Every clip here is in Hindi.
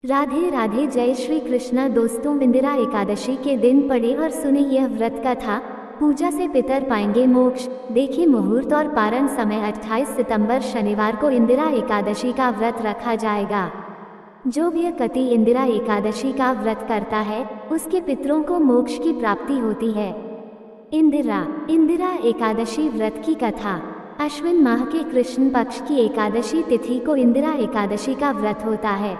राधे राधे, जय श्री कृष्णा। दोस्तों, इंदिरा एकादशी के दिन पढ़े और सुने यह व्रत कथा। पूजा से पितर पाएंगे मोक्ष। देखिए मुहूर्त और पारण समय 28 सितंबर शनिवार को इंदिरा एकादशी का व्रत रखा जाएगा। जो व्यक्ति इंदिरा एकादशी का व्रत करता है उसके पितरों को मोक्ष की प्राप्ति होती है। इंदिरा एकादशी व्रत की कथा। अश्विन माह के कृष्ण पक्ष की एकादशी तिथि को इंदिरा एकादशी का व्रत होता है।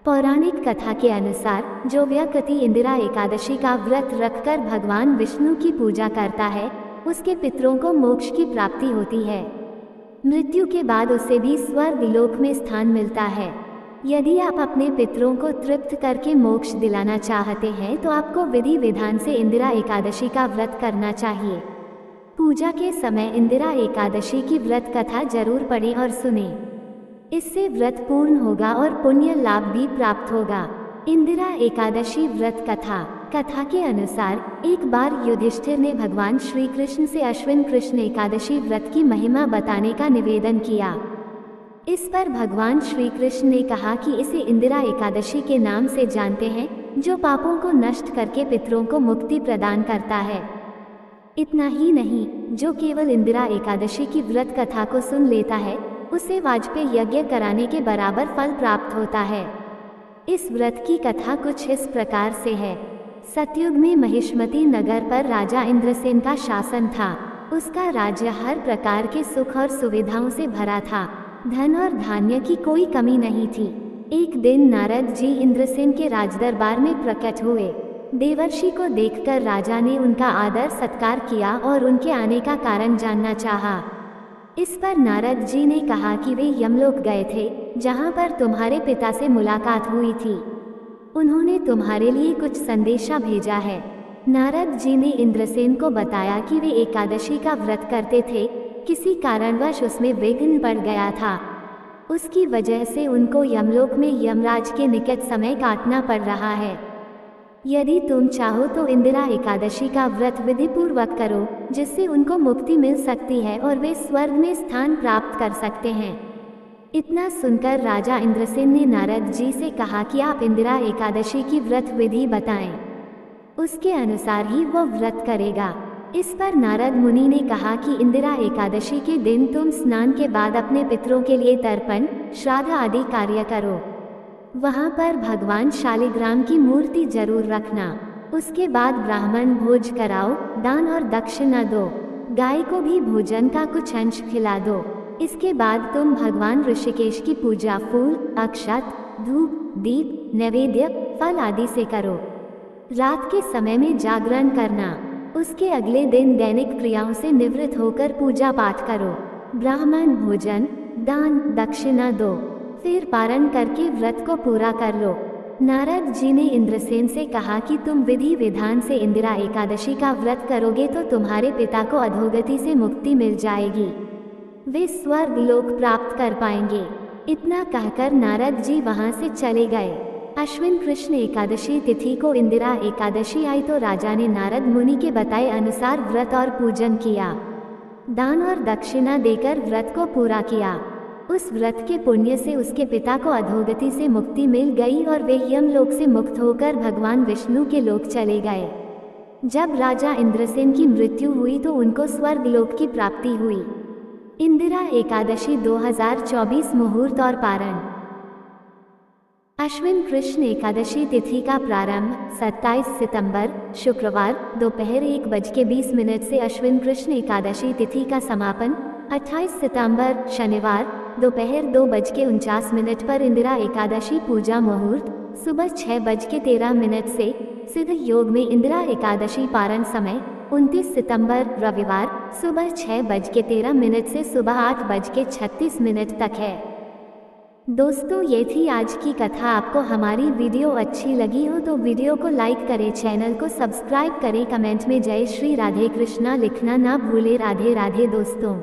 पौराणिक कथा के अनुसार जो व्यक्ति इंदिरा एकादशी का व्रत रखकर भगवान विष्णु की पूजा करता है उसके पितरों को मोक्ष की प्राप्ति होती है। मृत्यु के बाद उसे भी स्वर्ग लोक में स्थान मिलता है। यदि आप अपने पितरों को तृप्त करके मोक्ष दिलाना चाहते हैं तो आपको विधि विधान से इंदिरा एकादशी का व्रत करना चाहिए। पूजा के समय इंदिरा एकादशी की व्रत कथा जरूर पढ़ें और सुनें। इससे व्रत पूर्ण होगा और पुण्य लाभ भी प्राप्त होगा। इंदिरा एकादशी व्रत कथा के अनुसार एक बार युधिष्ठिर ने भगवान श्री कृष्ण से अश्विन कृष्ण एकादशी व्रत की महिमा बताने का निवेदन किया। इस पर भगवान श्री कृष्ण ने कहा कि इसे इंदिरा एकादशी के नाम से जानते हैं, जो पापों को नष्ट करके पितरों को मुक्ति प्रदान करता है। इतना ही नहीं, जो केवल इंदिरा एकादशी की व्रत कथा को सुन लेता है उसे वाजपेय यज्ञ कराने के बराबर फल प्राप्त होता है। इस व्रत की कथा कुछ इस प्रकार से है। सतयुग में महिष्मती नगर पर राजा इंद्रसेन का शासन था। उसका राज्य हर प्रकार के सुख और सुविधाओं से भरा था। धन और धान्य की कोई कमी नहीं थी। एक दिन नारद जी इंद्रसेन के राजदरबार में प्रकट हुए। देवर्षि को देखकर राजा ने उनका आदर सत्कार किया और उनके आने का कारण जानना चाहा। इस पर नारद जी ने कहा कि वे यमलोक गए थे, जहां पर तुम्हारे पिता से मुलाकात हुई थी। उन्होंने तुम्हारे लिए कुछ संदेशा भेजा है। नारद जी ने इंद्रसेन को बताया कि वे एकादशी का व्रत करते थे, किसी कारणवश उसमें विघ्न पड़ गया था। उसकी वजह से उनको यमलोक में यमराज के निकट समय काटना पड़ रहा है। यदि तुम चाहो तो इंदिरा एकादशी का व्रत विधिपूर्वक करो, जिससे उनको मुक्ति मिल सकती है और वे स्वर्ग में स्थान प्राप्त कर सकते हैं। इतना सुनकर राजा इंद्रसेन ने नारद जी से कहा कि आप इंदिरा एकादशी की व्रत विधि बताएं। उसके अनुसार ही वो व्रत करेगा। इस पर नारद मुनि ने कहा कि इंदिरा एकादशी के दिन तुम स्नान के बाद अपने पितरों के लिए तर्पण, श्राद्ध आदि कार्य करो। वहाँ पर भगवान शालिग्राम की मूर्ति जरूर रखना। उसके बाद ब्राह्मण भोज कराओ, दान और दक्षिणा दो। गाय को भी भोजन का कुछ अंश खिला दो। इसके बाद तुम भगवान ऋषिकेश की पूजा फूल, अक्षत, धूप, दीप, नैवेद्य, फल आदि से करो। रात के समय में जागरण करना। उसके अगले दिन दैनिक क्रियाओं से निवृत्त होकर पूजा पाठ करो। ब्राह्मण भोजन, दान, दक्षिणा दो। फिर पारण करके व्रत को पूरा कर लो। नारद जी ने इंद्रसेन से कहा कि तुम विधि विधान से इंदिरा एकादशी का व्रत करोगे तो तुम्हारे पिता को अधोगति से मुक्ति मिल जाएगी। वे स्वर्ग लोक प्राप्त कर पाएंगे। इतना कहकर नारद जी वहां से चले गए। अश्विन कृष्ण एकादशी तिथि को इंदिरा एकादशी आई तो राजा ने नारद मुनि के बताए अनुसार व्रत और पूजन किया। दान और दक्षिणा देकर व्रत को पूरा किया। उस व्रत के पुण्य से उसके पिता को अधोगति से मुक्ति मिल गई और वे यमलोक से मुक्त होकर भगवान विष्णु के लोक चले गए। जब राजा इंद्रसेन की मृत्यु हुई तो उनको स्वर्ग लोक की प्राप्ति हुई। इंदिरा एकादशी 2024 मुहूर्त और पारण। अश्विन कृष्ण एकादशी तिथि का प्रारंभ 27 सितंबर शुक्रवार दोपहर 1:20 से अश्विन कृष्ण एकादशी तिथि का समापन 28 सितंबर शनिवार दोपहर 2:49 पर इंदिरा एकादशी पूजा मुहूर्त सुबह 6:13 से। सिद्ध योग में इंदिरा एकादशी पारण समय 29 सितंबर रविवार सुबह 6:13 से सुबह 8:36 तक है। दोस्तों, ये थी आज की कथा। आपको हमारी वीडियो अच्छी लगी हो तो वीडियो को लाइक करें, चैनल को सब्सक्राइब करें, कमेंट में जय श्री राधे कृष्णा लिखना ना भूले। राधे राधे दोस्तों।